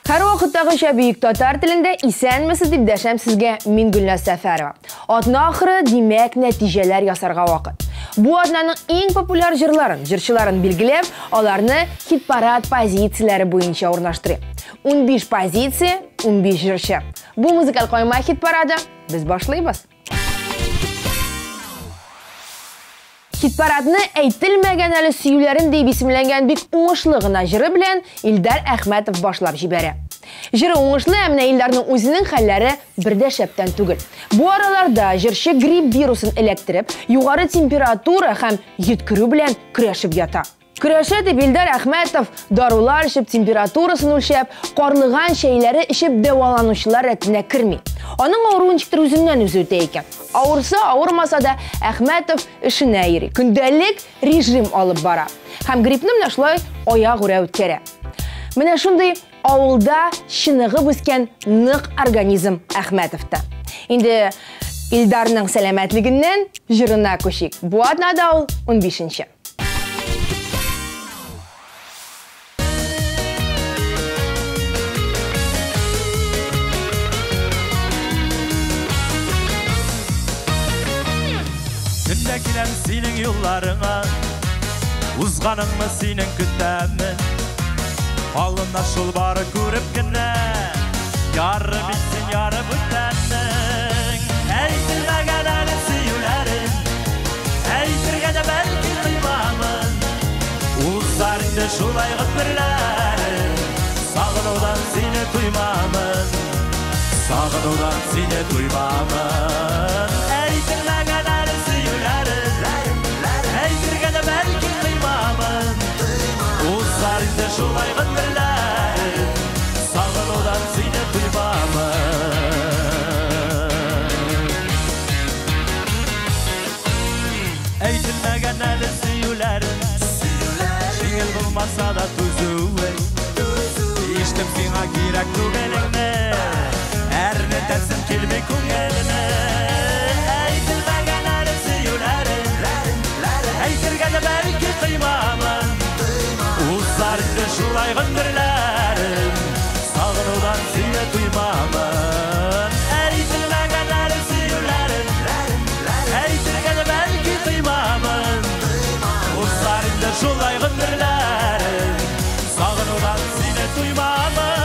Her vaxtdagıca Büyük Tatar tilində isənməsi deyib dəşəm sizə min Gülnaz Səfərova. Adına axırı demək nəticələr yasarğa vaqt. Bu adlanın ən populyar jırçıların bilgiləyib, onlarını hit parad pozisiyaları boyunca ornaşdırıb. 15 pozisiya, 15 jırçı. Bu muzikal qoyma hit paradı. Biz başlayırıq. Hit paradını eytilməyən əli süyülərin deyib isimlənən bir oğuşluğuna jırı bilən İldar Əhmədov başlap jibərə. Jırı oğuşlu əminə İldarın özünün xəlləri birdə şəbdən tügül. Bu aralarda jırşı grip virusun elektirib, yuqarı temperatura həm yetkürü bilən küləşib yata. Küləşə deyib İldar Əhmədov darular işib, temperaturasını ölçəb, qarlığan şeyləri işib devalanışlar rətinə kirməyib. Onun ağrıın çıxdır üzündən üzüdə ekan. Ağırsa, ağırmasa da Əhmədov işinə yeri. Gündəlik rejim alıb bara. Həm gripnim nəşlay ayaq ura ötkərə. Mənə şunday avulda şınığı büskən nıq organizm Əhmədovda. İndi İldarının sələmətligindən jırına köşük. Bu adına da ol 15-ci. Gündəkiləm senin yollarına, uzğanınmı senin kütləmi, alına şul barı görüb günə, yarı bitsin yarı bütənmin. Eytilməgən əli süyülərin, eytirgədə bəlki qıymamın, uluslarında şulay qıtmirlərin, sağınodan seni duymamın, sağınodan seni duymamın. Eytilməgən əli süyülərin, eytirgədə bəlki qıymamın, uluslarında şulay qıtmirlərin, sağınodan seni duymamın. Eytilməgən əli süyülərin, şiil bulmasa da tuzu, iştim sana girək tügelinme, her ne dersin kelime kungelime. Eytilməgən əli süyülərin, eytirgədə bəlki qıymamın, uluslarında şulay qıtmirlərin, sağınodan seni duymamın. Eytilməgən əli süyülərin, eytirgədə bəlki qıymamın, uluslarında şulay qıtmirlərin, sağınodan seni duymamın.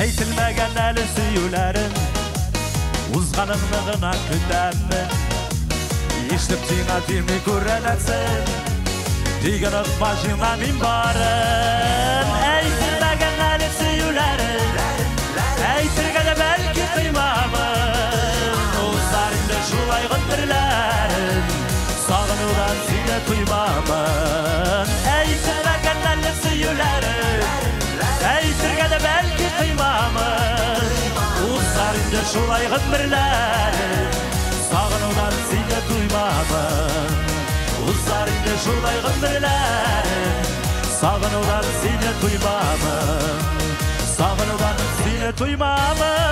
Eytilməgən əli süyülərin, uzğanınlığına kütləmi, işlip sana dirmi görənətsin, diğənıq başına minbarın. Eytilməgən əli süyülərin, eytirgədə bəlki qıymamın, uluslarında şulay qıtmirlərin, sağınodan seni duymamın. Eytilməgən əli süyülərin, eytirgədə bəlki qıymamın, uluslarında şulay qıtmirlərin, sağınodan seni duymamın. Uluslarında şulay qıtmirlərin, sağınodan seni duymamın, sağınodan seni duymamın.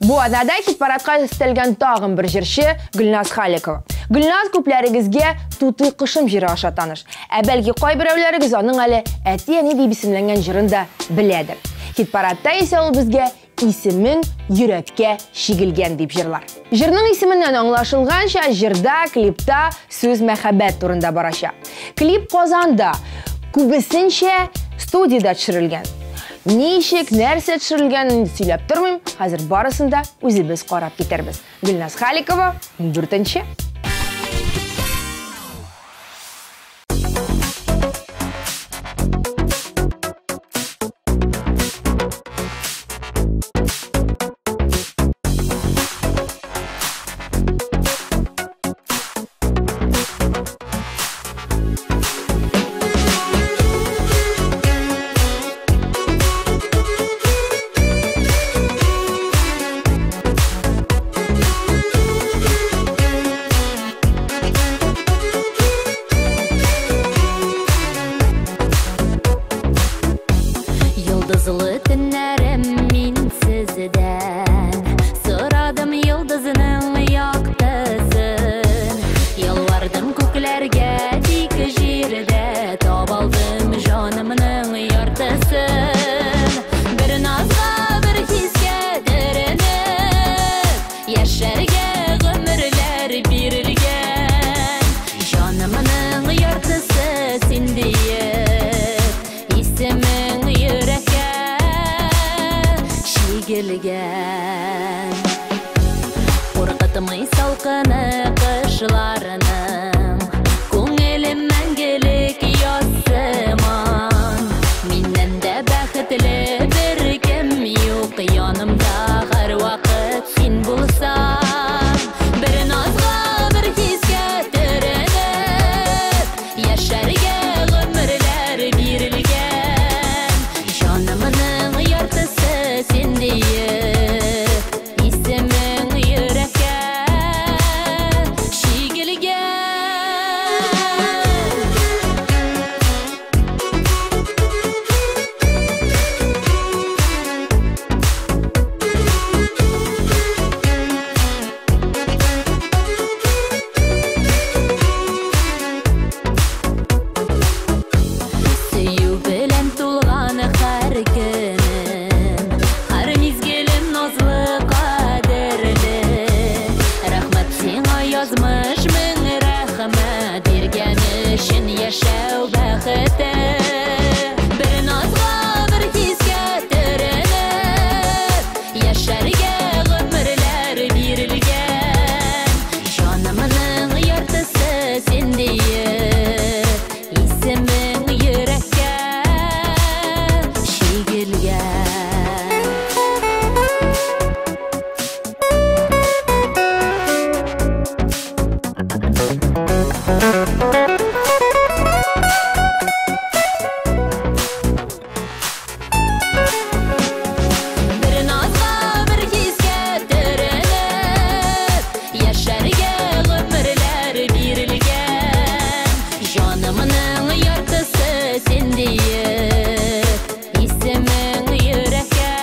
Bu adada hit paradqa istilgan tağın bir jırşı Gülnaz Xalikova. Gülnaz köplərinizə tutu qışım jiri aşa tanış. Bəlkə qoy birəvləriniz onun əli ətiyə nə deyib isimlənən jırını da bilədir. Hit paradda isə ol bizə isimin yürekə şigilgən deyib jırlar. Jırının isimindən anlaşılğanca jırda, klipta söz məhəbbət turunda baraşa. Klip Qozanda, kübüsünçə studiyada çırılgan. Neyşik, nərsə çırılganını söyləyib durmayım. Hazır barısında özümüz qarab getirmiz. Gülnaz Xalikova, 4-ci. яшәргә гомерләр бирелгән. Җанымның яртысы сендие, исемең йөрәккә шигелгән. Сөю белән тулган һәр көнем, һәр мизгелем назлы кадерле. Рәхмәт сиңа язмыш мең рәхмәт, биргән өчен яшәү бәхете. Бер назга, бер хискә төренеп, яшәргә гомерләр бирелгән. Җанымның яртысы сендие, исемең йөрәккә шигелгән. Бер назга, бер хискә төренеп, яшәргә гомерләр бирелгән. Җанымның яртысы сендие, исемең йөрәккә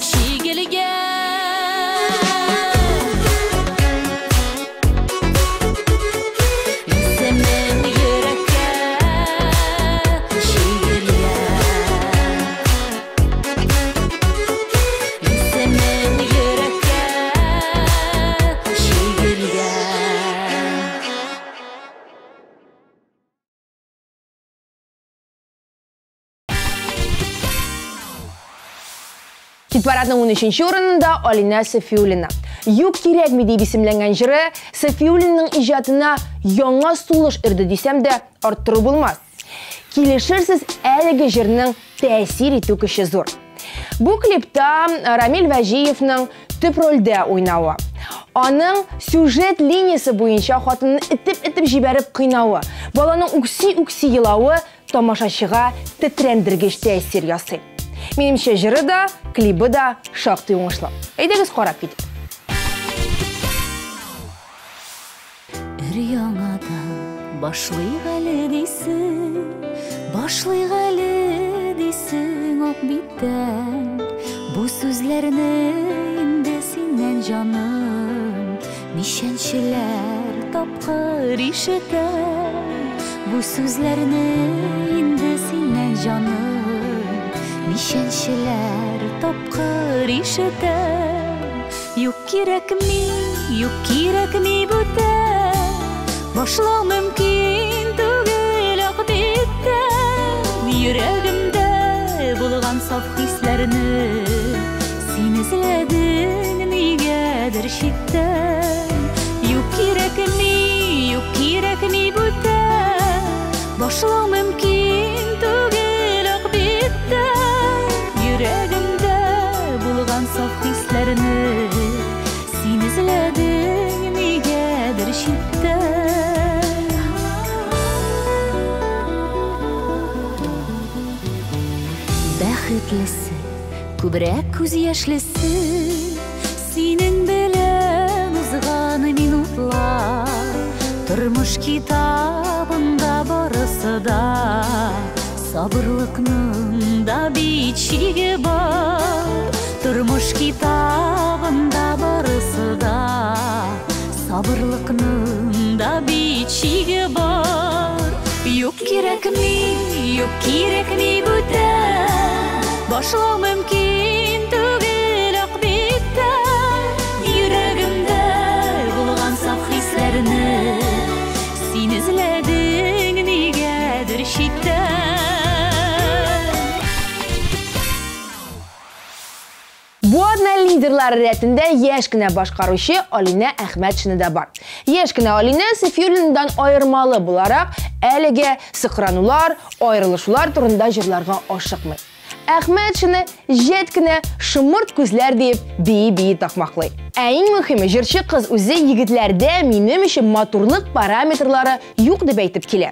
шигелгән. Исемең йөрәккә шигелгән. Исемең йөрәккә шигелгән. Хит-парадның 13-нче урынында Алина Сафиуллина. Юк кирәкми дип исемләнгән җыры Сафиуллинаның иҗатына яңа сулыш өрде дисәм дә арттыру булмас. Килешерсез, әлеге җырның тәэсир итү көче зур. Бу клипта Рамил Вәҗиевның төп рольдә уйнавы, аның сюжет линиясе буенча хатынны итеп җибәреп кыйнавы, баланың үкси елавы тамашачыга тетрәндергеч тәэсир ясый. Минемчә, җыры да, клибы да шактый уңышлы. Әйдәгез карап китик. Өр-яңадан башлыйк әле дисең ак биттән. Бу сүзләрне инде синнән җаным ничәнчеләр тапкыр ишетәм. Бу сүзләрне инде синнән җаным ничәнчеләр тапкыр ишетәм. Юк кирәкми бүтән, башлау мөмкин түгел ак биттән. Йөрәгемдә булган саф хисләрне син эзләдең нигәдер читтән. Юк кирәкми бүтән, башлау мөмкин түгел ак биттән. Йөрәгемдә булган саф хисләрне син эзләдең нигәдер читтән. Бәхетлесе, күбрәк күз яшьлесе, синең белән узган минутлар. Тормыш китабында барысы да, сабырлыкның да бит чиге бар. Тормыш китабында барысы да, сабырлыкның да бит чиге бар. Юк кирәкми бүтән, башлау мөмкин түгел ак биттән. Йөрәгемдә булган саф хисләрне син эзләдең нигәдер читтән. Бу адна лидерлары рәтендә яшь кенә башкаручы Алина Әхмәтшина да бар. Яшь кенә Алина Сафиуллинадан айырмалы буларак әлегә сыкранулар, аерылышулар турында җырларга ашыкмый. Әхмәт шыны жеткіне шымырт күзләр деп бейі тақмақлай. Әйін мұхимі жыршы қыз өзі егітлерде менім үшін матурлық параметрлары юқ деп әйтіп келе.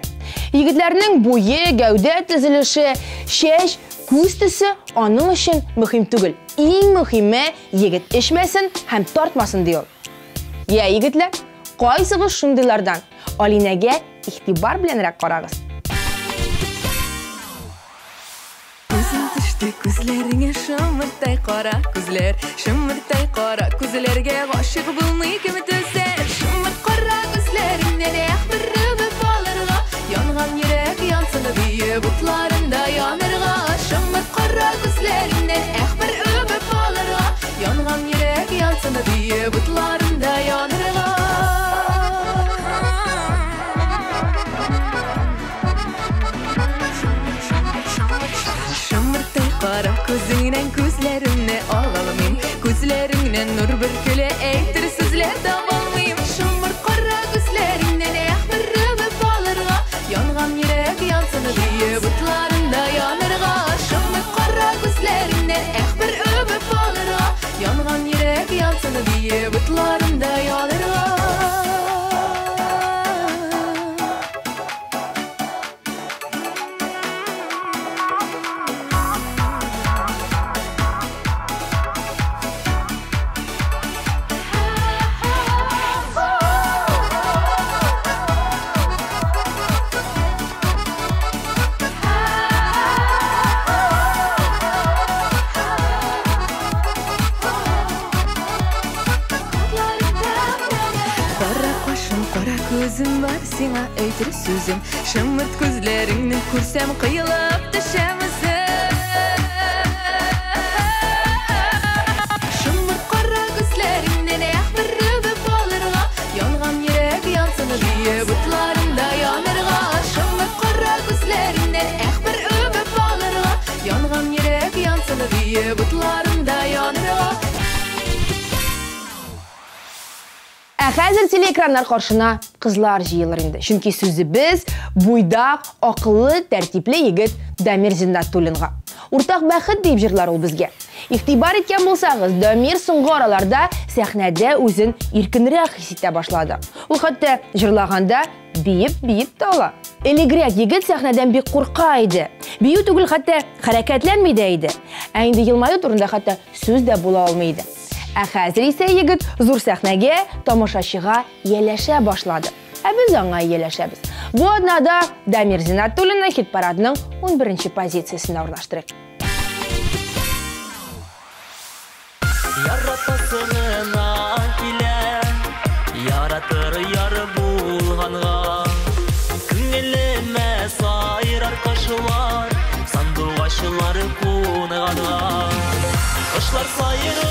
Егітлерінің бойы, гәуде түзіліші, шеш, күз түсі оның үшін мұхим түгіл. Ең мұхимі егіт ішмесін һәм тартмасын дейол. Егітлер, қайсығыз шындылардан Алинәге ихтибар біленірек қарағыз. Күзләріңе шымыртай қара күзлер, шымыртай қара күзлерге ғашық болмай кім төзер. Шымырт қара күзлеріңнен бір үбіп алырға, янған ерек янсыны бейі бұтларында янырға. Шымырт қара күзлеріңнен бір үбіп алырға, янған ерек янсыны бейі бұтларында янырға. Qara közündən gözlərimni alalım, gözlərindən nur bürkülə eytir sözlər davalmayım. Şımır qara gözlərindən bir öbüb alırğa, yanğan yürək yansını deyə butlarında yanırğa. Şımır qara gözlərindən bir öbüb alırğa, yanğan yürək yansını deyə butlarında yanırğa. Gözüm var sana eytir sözüm, şımırt gözlerini kursam kıyılıp düşemizim. Şımırt qara gözlerinden bir öbüp alırğa, yanğan yürek yansını diye butlarında yanırğa. Şımırt qara gözlerinden bir öbüp alırğa, yanğan yürek yansını diye butlarında yanırğa. Хәзер телеэкраннар каршына кызлар җыелыр инде. Чөнки сүзе без буйдак, акыллы, тәртипле егет Дамир Зиннатуллинга. Уртак бәхет дип җырлар ул безгә. Игътибар иткән булсагыз, Дамир соңгы араларда сәхнәдә үзен иркенрәк хис итә башлады. Ул хәтта җырлаганда биеп тә ала. Элегрәк егет сәхнәдән бик курка иде. Бию түгел, хәтта хәрәкәтләнми дә иде. Ә инде елмаю турында хәтта сүз дә була алмый иде. Ә хәзер исә егет зур сәхнәгә тамашачыга ияләшә башлады. Ә без аңа ияләшәбез. Бу атнада Дамир Зиннатуллинны хит парадының 11-нче позициясенә урнаштырыйк. Яратасына килә, яратыр яры булганга. Күңелемә сайрар кышлар, сандугачлар куныганга. Кышлар сайры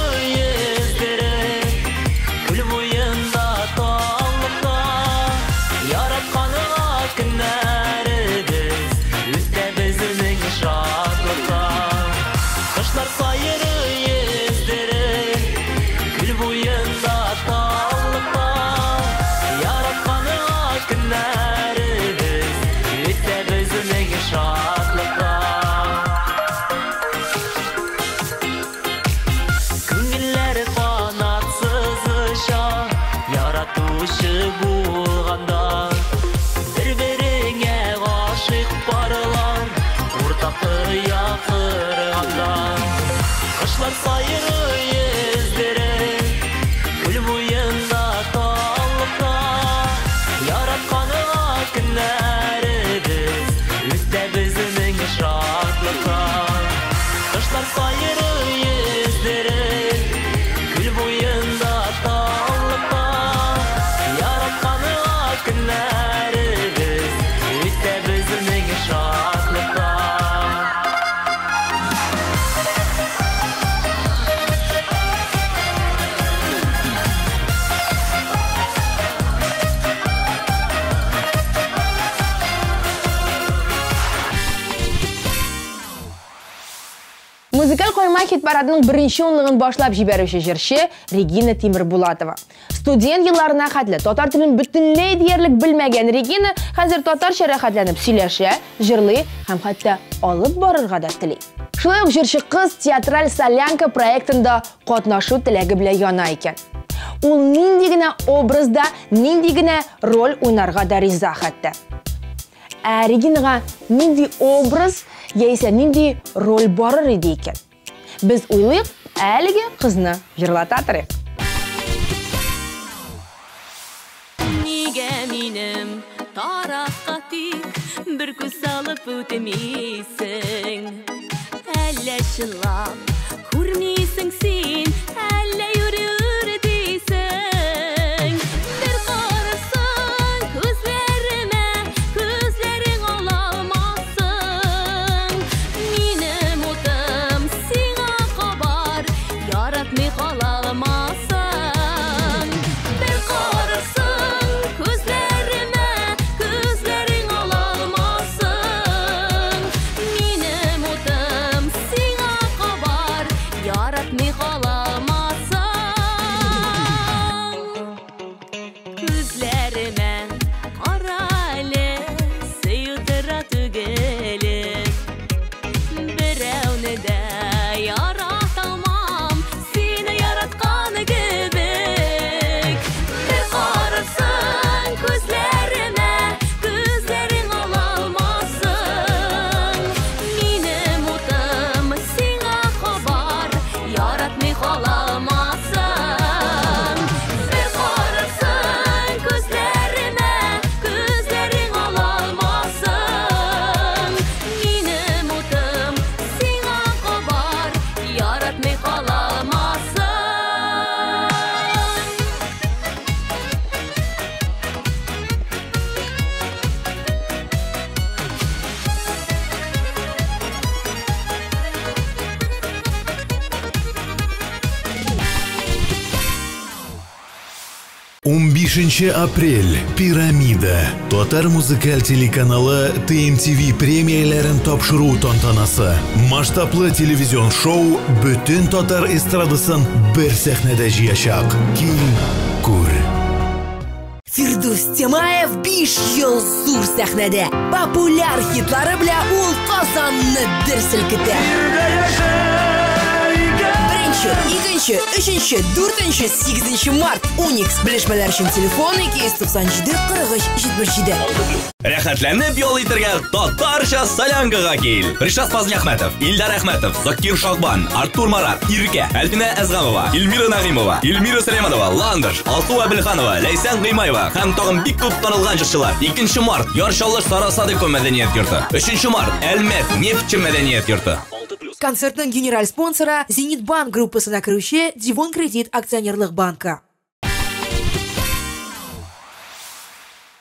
Музыкаль койма хит парадының бірінші онлығын башлап жіберуші жыршы Регина Тимирбулатова. Студент елларына хәтлі татар тілін бүтінлей диярлік білмәген Регина хәзір татар шәрәхәтләніп сөйләшә, жырлый һәм хәтта алып барырга да телей. Шулай ук җырчы кыз театраль солянка проектында катнашу теләге белән яна икән. Ул нинди генә образда, нинди генә роль уйнарга да риза хәтта. Регинага нинди образ яисә нинди роль барыр иде икән? Без уйлыйк, әлеге кызны җырлата торыйк. Нигә минем таракка тик бер күз салып үтмисең? Әллә чынлап күрмисең син, әллә юрыр дисең? Бер карасаң күзләремә, күзләрең аламасың. Минем утым сиңа кабар, яратмый каламасың. Бер карасаң күзләремә, күзләрең аламасың. Минем утым сиңа кабар, яратмый каламасың. Күзләремә кара әле, сыйдыра түгелеп. Берәүне дә яраталмам, сине яратканы кебек. Бер карасаң күзләремә, күзләрең аламасың. Минем утым сиңа кабар, яратмый каламасың. Бер карасаң күзләремә, күзләрең аламасың. Минем утым сиңа кабар, яратмый каламасың. Апрель. Пирамида. Татар музыкаль телеканалы TMTV премияләрен тапшыру тантанасы. Масштаблы телевизион шоу бүтән татар эстрадасын бер сәхнәдә җыячак. Кил, күр. Фирдус Темаев 5 ел зур сәхнәдә. Популяр хитлары белән ул Казанны дер селкетә. Икенче, 3, 4, 8 март. Уникс белешмәләр өчен телефон 297 43 77. Рәхәтләнеп ял итәргә татарча солянкага кил. Ришат Фазлиахмәтов, Илдар Әхмәтов, Закир Шахбан, Артур Марат, Иркә, Альбина Әзгамова, Илмира Нагыймова, Илмира Сәләманова, Ландыш, Алсу Әбелханова, Ләйсән Гыймаева һәм тагын бик күп танылган җырчылар. 2 март Яршалыш Сарасадыко мәдәният йорты. 3 март Әлмәт Нефтче мәдәният йорты. Концертның генераль спонсоры Зенитбанк группасына керүче Дивон Кредит акционерлык банкы.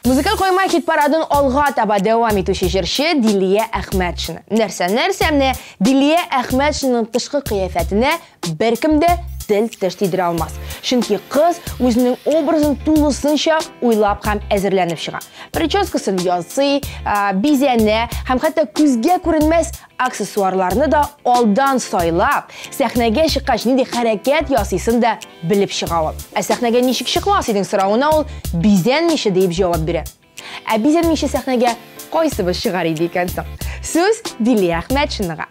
Музыкаль койма хит парадын алга таба дәвам итүче җырчы Дилия Әхмәтшина. Нәрсә-нәрсәмне Дилия Әхмәтшинаның тышкы кыяфәтенә беркем дә тел тидерә алмас. Чөнки кыз үзенең образын тулысынча уйлап һәм әзерләнеп чыга. Прическасын ясый, бизәнә һәм хәтта күзгә күренмәс аксессуарларны да алдан сайлап, сәхнәгә чыккач нинди хәрәкәт ясыйсын да белеп чыга ул. Сәхнәгә ничек чыкмас идең соравына ул бизәнмичә дип җавап бирә. Бизәнмичә сәхнәгә кайсыбыз чыгар иде икән соң? Сүз Дилия Әхмәтшинага.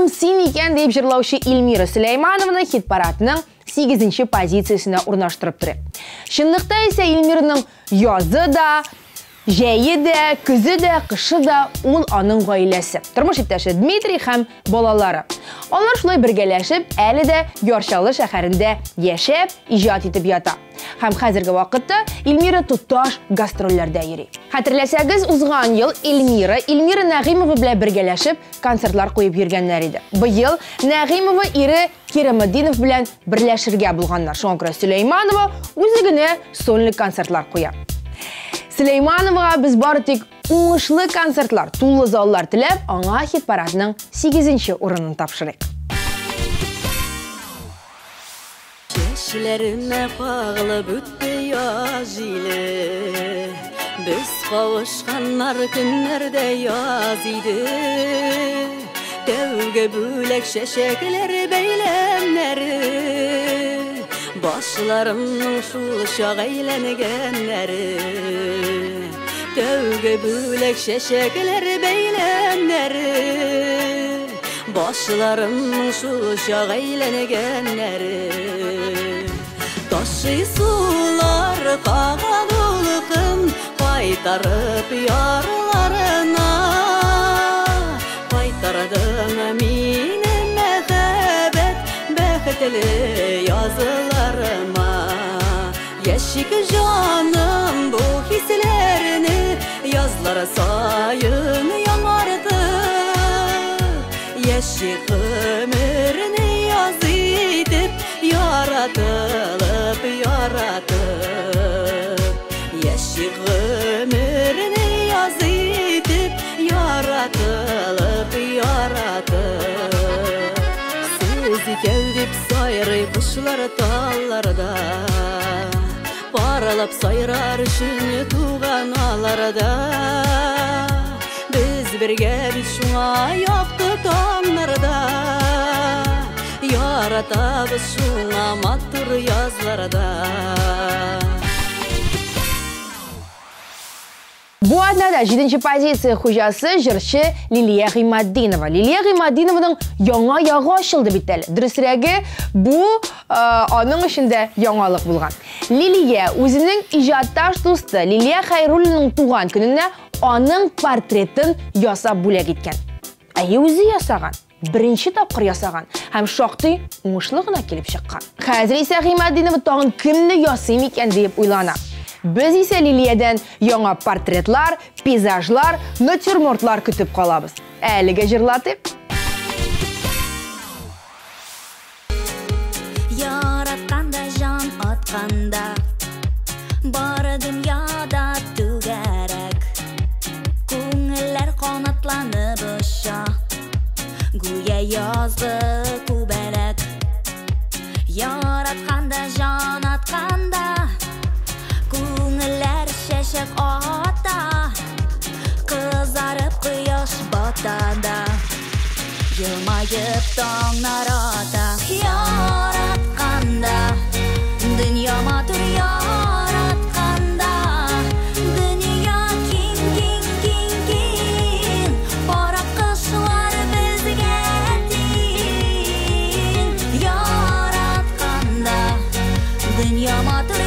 Жаным син икән дип җырлаучы Илмира Сөләйманованы хит парадының 8-нче позициясенә урнаштырып тора. Чынлыкта исә Илмираның язы да, җәе дә, көзе дә, кышы да ул аның гаиләсе. Тормыш иптәше Дмитрий һәм балалары. Алар шулай бергәләшеп, әле дә Ярчалы шәһәрендә яшәп, иҗат итеп ята. Һәм хәзерге вакытта Илмира туташ гастрольләрдә йөри. Хәтерләсәгез, узган ел Илмира Нәгыймова белән бергәләшеп концертлар куеп йөргәннәр иде. Быел Нәгыймова ире Керемдинов белән берләшергә булганнар. Шуңа күрә Сөләйманова үзе генә сольный концертлар куя. Сөләймановага без бары тик уңышлы концертлар, тулы заллар теләп, аңа хит парадының 8-нче урынын тапшырыйк. Кешеләренә кагылып үтте яз иле, без кавышканнар көннәрдә яз иде. Тәүге бүләк чәчәкләр бәйләмнәре, башларымның шул чак әйләнгәннәре. Тәүге бүләк чәчәкләр бәйләмнәре, башларымның шул чак әйләнгәннәре. Ташый сулар кагадулыкын, кайтарып ярларына, кайтардың мине мәхәббәт бәхетле языларыма. Яшик жаным бу хисләрне язлар сайын яңарды. Яшик гомерне яз итеп яратылып яратып. Яшик гомерне яз итеп яратылып яратып. Сез икәү дип сайрый кошлар талларда, паралап сайрар өчен туганаларда. Без бергә бит шуңа якты таңнарда, яратабыз шуңа матур язларда. Бу атнада 7-нче позиция хуҗасы җырчы Лилия Гыймаддинова. Лилия Гыймаддинованың яңа ягы ачылды бит әле. Дөресрәге, бу аның эчендә яңалык булган. Лилия үзенең иҗатташ дусты Лилия Хәйруллинның туган көненә аның портретін ясап бүләк иткән. Әйе, үзе ясаган. Беренче тапкыр ясаган һәм шактый уңышлы гына килеп чыккан. Хәзер исә Гыймаддинова тагын кемне ясыйм икән дип уйлана. Без исә Лилиядән яңа портретлар, пейзажлар, натюрмортлар көтеп калабыз. Әлегә җырлатып. Яратканда жан атканда, бары дөньяда түгәрәк. Күңелләр канатланып оша, гүя язгы күбәләк. Яратканда жан атканда, күңелләр чәчәк ата, кызарып кояш батада, елмаеп таңнар ата. Яратканда, дөнья матур яратканда, дөнья киң, киң, киң, киң, бара кышлар безгә тиң. Яратканда, дөнья матур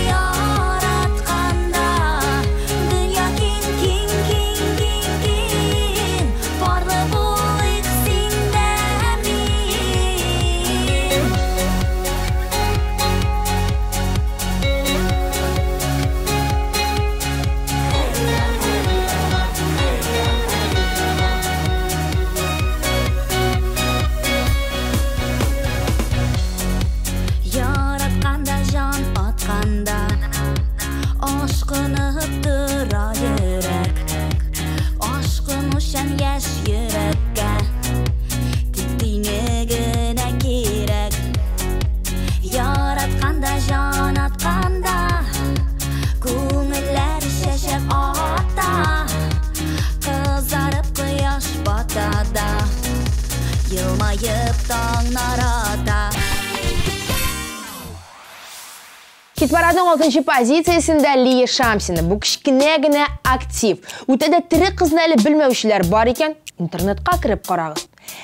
Хит-парадның 6-нчы позициясендә Лия Шамсина. Бу кичкенә генә актив. Үтәдә тере кызны әле белмәүчеләр бар икән, интернетка кирип карагыз.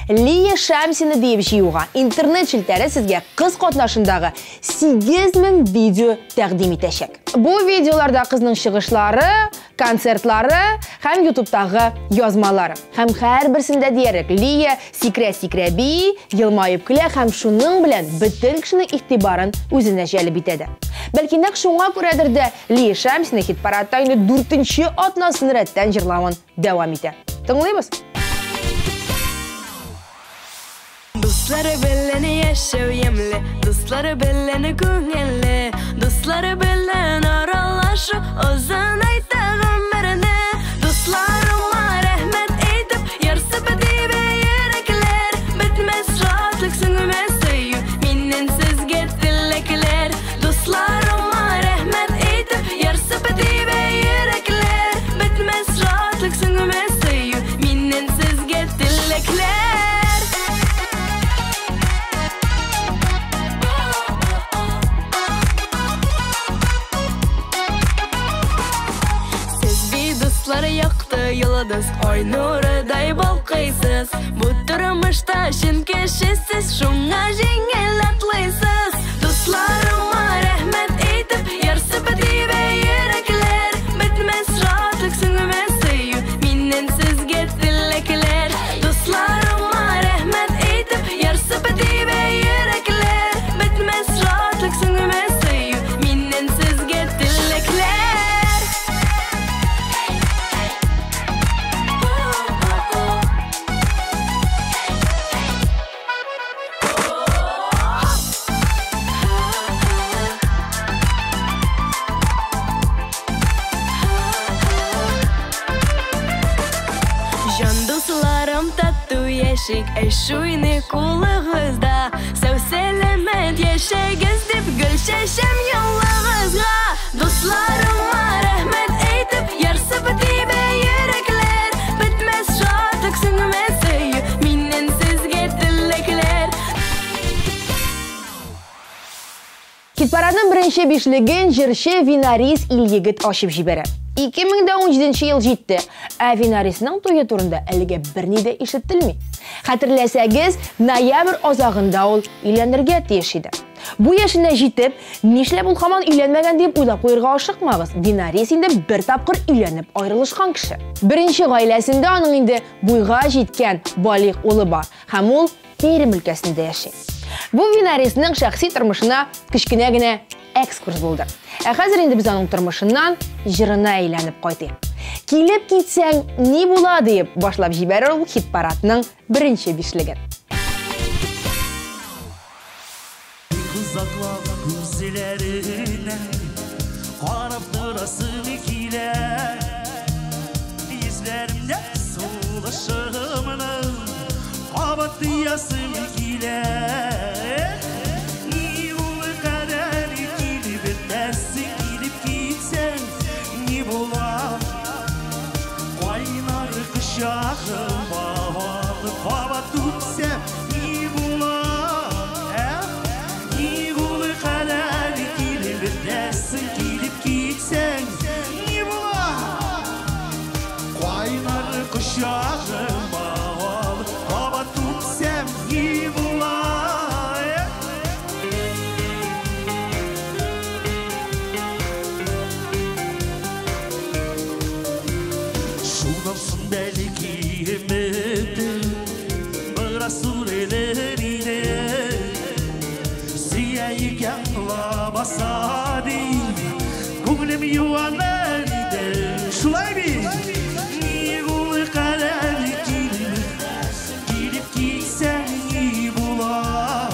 Лия Шамсина deyip жиюға интернет шілтері сізге қыз қатнашындағы 8000 видео тәқдим етешек. Бұл видеоларда қызның шығышлары, концертлары, һәм YouTube'тағы язмалары. Һәм һәр бірсінде дерек Лия сикре-сикре би, елмайып күле һәм шуның белән бүтін кішінің ихтибарын өзіне жәліп етеді. Бәлки нәк шуңа күрәдер дә Лия Шамсина хит-парадта инде 4-нче атнасын рәттән җырлавын дәвам итә. Тыңлыйбыз. Dostları belleni yaşav yemli, dostları belleni көңелле, dostları bellen aralaşıp ozan aytağım birine. Dostlarıma rahmet eytip, yarsıp edibe yürekler, bitmez rahatlık süngümez söyü, minnen sizge dilekler. Dostlarıma rahmet eytip, yarsıp edibe yürekler, bitmez rahatlık süngümez söyü, minnen sizge dilekler. Yıldız ay nuruday balqaysız. Bu turmuşda şin kişisiz, şunga jengel atlaysız. Dostlarıma rahmet eytip, yarsıp edibe yürekler, bitmez rahatlık süngümez söyü, minnen sizge dilekler. Dostlarıma rahmet eytip, yarsıp edibe yürekler, bitmez rahatlık süngümez söyü, minnen sizge dilekler. Eşuyni kulağızda, sev selamet yaşayız dip gül şeşem yollarızga. Dostlarıma rahmet eytip, yarsıp edibe yürekler, bitmez rahatlık süngümez söyü, minnen sizge dilekler. Hit-paradның birinchi beşligin jirchi Vinaris il-yigit ашып жибәрә. 2017 yıl җитте, ә Винарисның туйы турында әлегә берни дә ишетелми. Хәтерләсәгез, ноябрь азагында ул өйләнергә тиеш иде. Бу яшенә җитеп, нишләп ул һаман өйләнмәгән дип уйлап куярга ашыкмагыз. Винарис инде бер тапкыр өйләнеп аерылышкан кеше. Беренче гаиләсендә аның инде буйга җиткән балык улы бар, һәм ул Пермь өлкәсендә яши. Бу Винарисның шәхси тормышына кечкенә генә экскурс булды. Ә хәзер инде без аның тормышыннан җырына әйләнеп кайтыйк. Килеп китсәң ни була дип башлап җибәрер ул хит-парадның беренче бишлеген. Kızaklar gözlerine Karab durasın ikiler Dizlerimde soğulaşımını Kabatıyasın ikiler Ni ulu kadar ikili bitmezsin Gidip gitsen ni bulan Kaynar kışağım havalı Hava tutsam ni bulan Gidip gitsen ne bulan Kaynar kuşağım havalı Hava tutsam ne bulan Şundansın belki ümidim Biraz sürelerine Siyayı yanla basadi Gönlüm yuvalardı Şulay bir Nigul karar Gidip gitsen iyi bulan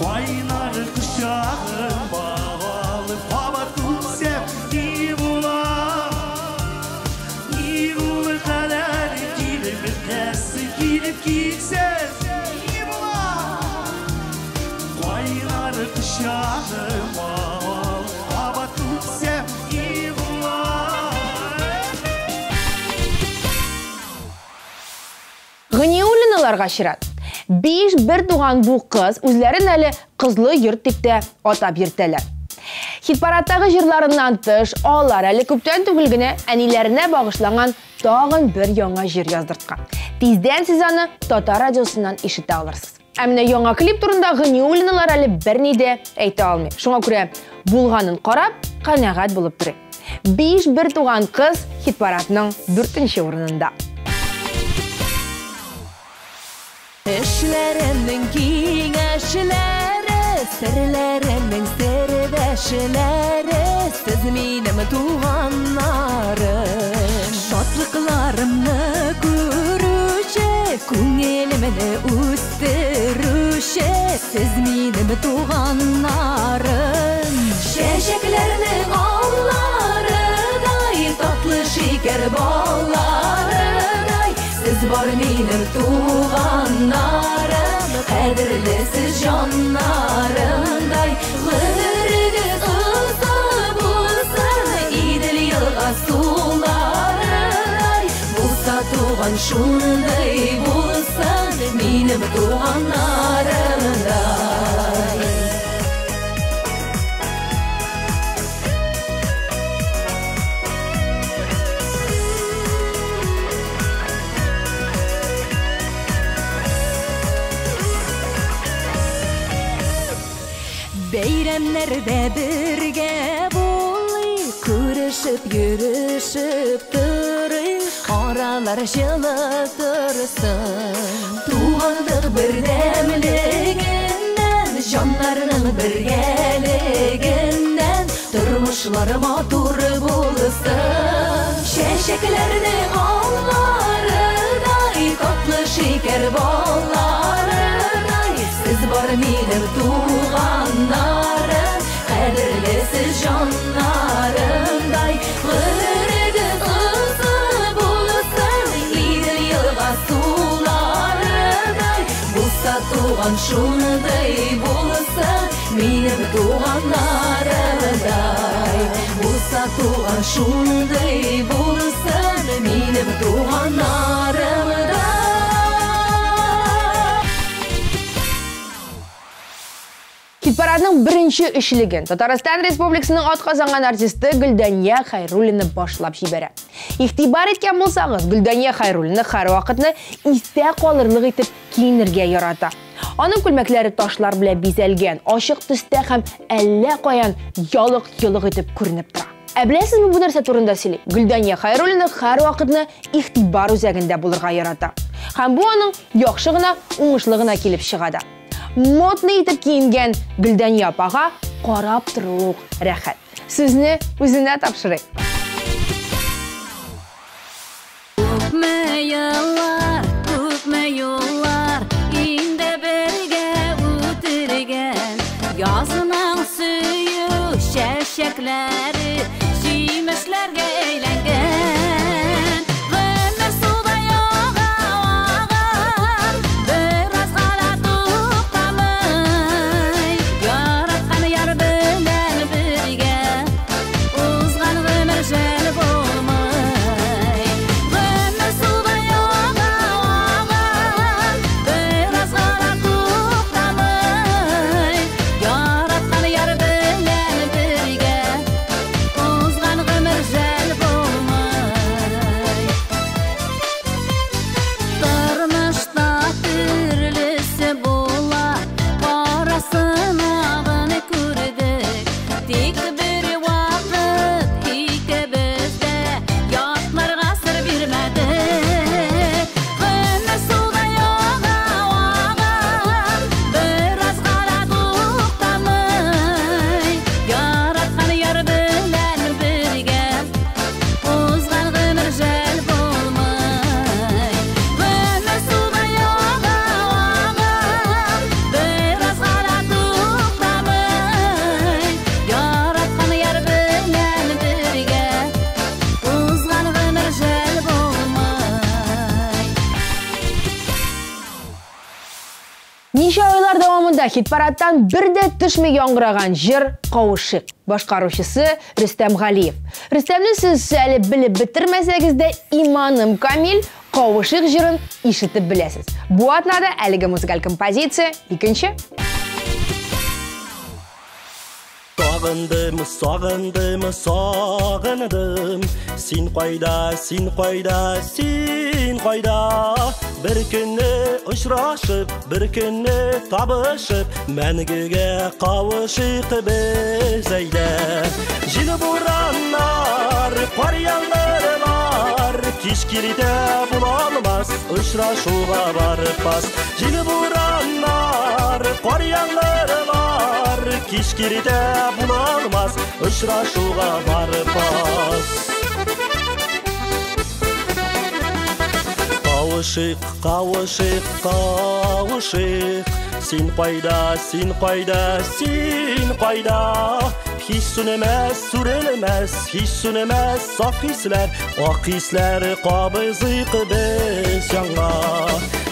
Kaynar kuşağım bağlı Hava tutsam iyi bulan Nigul karar Gidip gitsen iyi bulan Kaynar kuşağım bağlı Hava tutsam iyi bulan Гыниуллиналарга чират. 5 бер туган бу кыз үзләрен әле кызлы йорт дип тә атап йөртәләр. Хит-парадтагы җырларыннан тыш, алар әле күптән түгел генә әниләренә багышланган тағын бір яңа жыр яздыртқан. Тизден сіз аны Татар радиосынан ишете алырсыз. Әміне яңа клип турында Гыни-улиналар әлі берни де әйте алмай. Шуңа күрә булганын карап, канәгать булып турый. 5 бер туган кыз хит-парадның 4-нче урынында. Эшләремнең киңәшләре, серләремнең сердәшләре, сез минем туганнарым. Шатлыкларымны күрүче, күңелемне үстерүче, сез минем туганнарым. Чәчәкләрнең алларыдай, татлы шикәр балларыдай, сез бар минем туганнарым, кадерле сез җаннарымдай. Гомерегез озын булсын, Идел елга суларыдай, булса туган шундай булсын, минем туганнарымдай. Бәйрәмнәрдә бергә булый, күрешеп, йөрешеп торый, аралар җылы торсын. Тугандык бердәмлегеннән, җаннарның бергәлегеннән, тормышлары матур булсын. Чәчәкләрнең алларыдай, татлы шикәр балларыдай, сез бар минем туганнарым, кадерле сез җаннарымдай. Гомерегез озын булсын, Идел елга суларыдай, булса туган шундай булсын, минем туганнарымдай. Булса туган шундай булсын, минем туганнарымдай. Хит-парадның бірінші үшлеген Татарстан Республикасының атказанган артисты Гөлдәния Хайруллина башлап җибәрә. Игътибар иткән булсагыз, Гөлдәния Хайруллина һәр вакытны истә калырлык итеп киенергә ярата. Аның күлмәкләре ташлар белән бизәлгән, ачык төстә һәм әллә каян ялык-йылык итеп күренеп тора. Ә беләсезме бу нәрсә турында сөйли? Гөлдәния Хайруллина һәр вакытны игътибар үзәгендә булырга ярата. Һәм бу аның яхшы гына, уңышлы гына килеп чыга да. Модны итеп киенгән Гөлдәния апага карап тору рәхәт. Сезне үзенә тапшырыйк. Күпме юллар, инде бергә үтергән, язның сөю чәчәкләре, җимешләргә әйләнгән. Гомер суда ягаган, бераз гына туктамый, яраткан яр белән бергә, узган гомер жәл булмый. Гомер суда ягаган, бераз гына туктамый, яраткан яр белән бергә, узган гомер жәл булмый. Тормышта төрлесе була, карасына гына күрдек, тик бер вакыт икебез дә ятларга сер бирмәдек. Гомер суда ягаган, бераз гына туктамый, яраткан яр белән бергә, узган гомер жәл булмый. Гомер суда ягаган, бераз гына туктамый, яраткан яр белән бергә, узган гомер жәл булмый. Ничә айлар дәвамында хит-парадтан бер дә төшмәй яңгыраган җыр «Кавышык». Башкаручысы Рөстәм Галиев. Рөстәмне сез әле белеп бетермәсәгез дә, иманым камил, «Кавышык» җырын ишетеп беләсез. Бу атнада әлеге музыкаль композиция икенче. Сағындым, сен қайда, бір күні ұшырашып, бір күні табышып, мәңгіге қауышық біз әйді. Жел борандар, қар яңғырлар, кешкерде бола алмас, ұшырашуға барпас. Жел борандар, қар яңғырлар, кешкерде бола алмас, ұшырашуға барпас. Қауышық, сен қайда, Хис сүнемәс, сүрелемәс, хис сүнемәс, саф хисләр, ак хисләр қабызық біз яңға.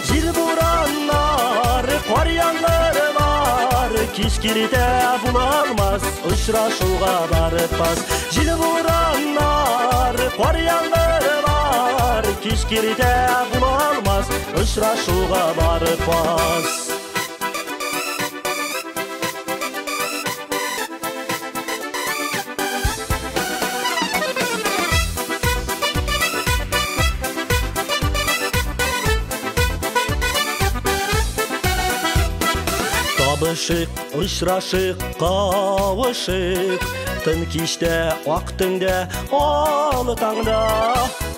Жел борандар, қар яңғырлар, кешкерде бола алмас, ұшырашуға барпас. Жел борандар, қар яңғырлар, кешкерде бола алмас, ұшырашуға барпас. Ұшырашық, қауышық, түн кеште, ақ түнде, алы таңда.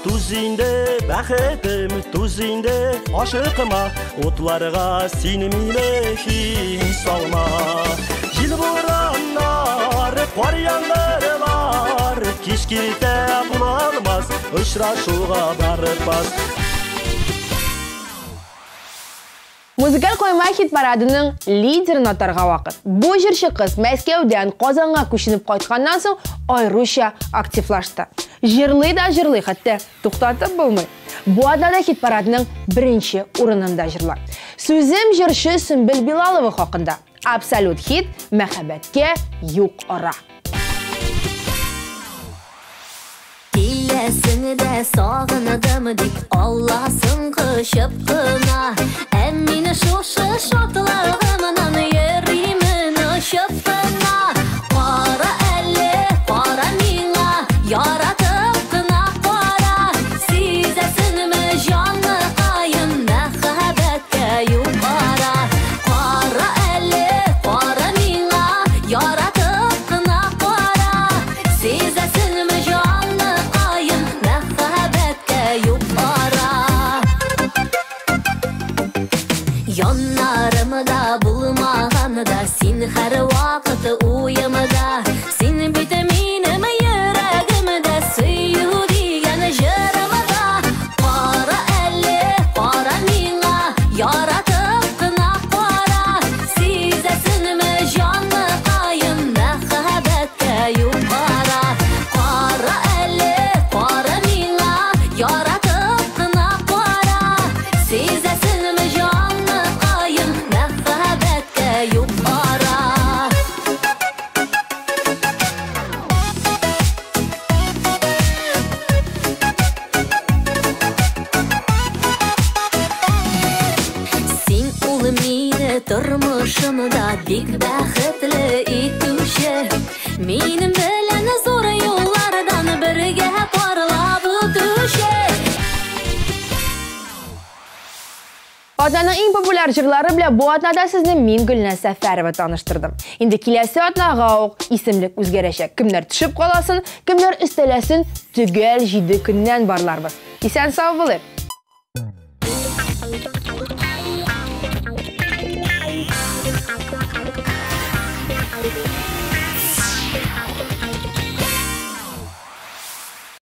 Түзінде бәхетім, түзінде ашықыма, отларға сенімейлі хис алма. Жел борандар, қар яңғырлар, кешкерде бола алмас, ұшырашуға барпас. Музыкаль қойма хит парадының лидерін атарға вақыт. Бұл жүрші қыз Мәскеуден Қазанға көшініп қайтқаннан соң айрыша активлашты. Жырлы да жырлы хатты тоқтатып болмай. Бұл адада хит парадының бірінші орынында жырлар. Сөзім жүрші Сүмбіл Билалова хақында. Абсолют хит мәхәббәтке юк ара. Келесіңді сағыныдым деп Алласын қышып қына. Әммені шошы шатылығымынан еримін ұшып қына. Қара әлі, қара миңа, яратып қына қара. Сезесін мі жанны қайын, мәхәббәтке юк ара. Қара әлі, қара миңа, яратып қына қара. Сезесін мі жанны қайын, мәхәббәтке юк ара. Яннарымда булмағанда, сен һәр вақыт уйымда. Сен бит минем йөрәгемдә, сөю дигән җырымда. Кара әле, кара миңа, яратып кына кара. Сизәсенме җанны кайын, мәхәббәткә юк ара. Кара әле, кара миңа, яратып кына кара. Сизәсенме җанны кайын, мәхәббәткә юк ара. Син ул мине тормышымда бик бәхетле итүче. Минем белән зур юллардан бергә парлап үтүче. Атнаның иң популяр жырлары белән бу атнада сезне мин Гөлназ Сәфәрова таныштырдым. Инде киләсе атнага ук исемлек үзгәрәчәк. Кемнәр төшеп каласын, кемнәр өстәләсен, төгәл 7 көннән барларбыз. Исән сау булып.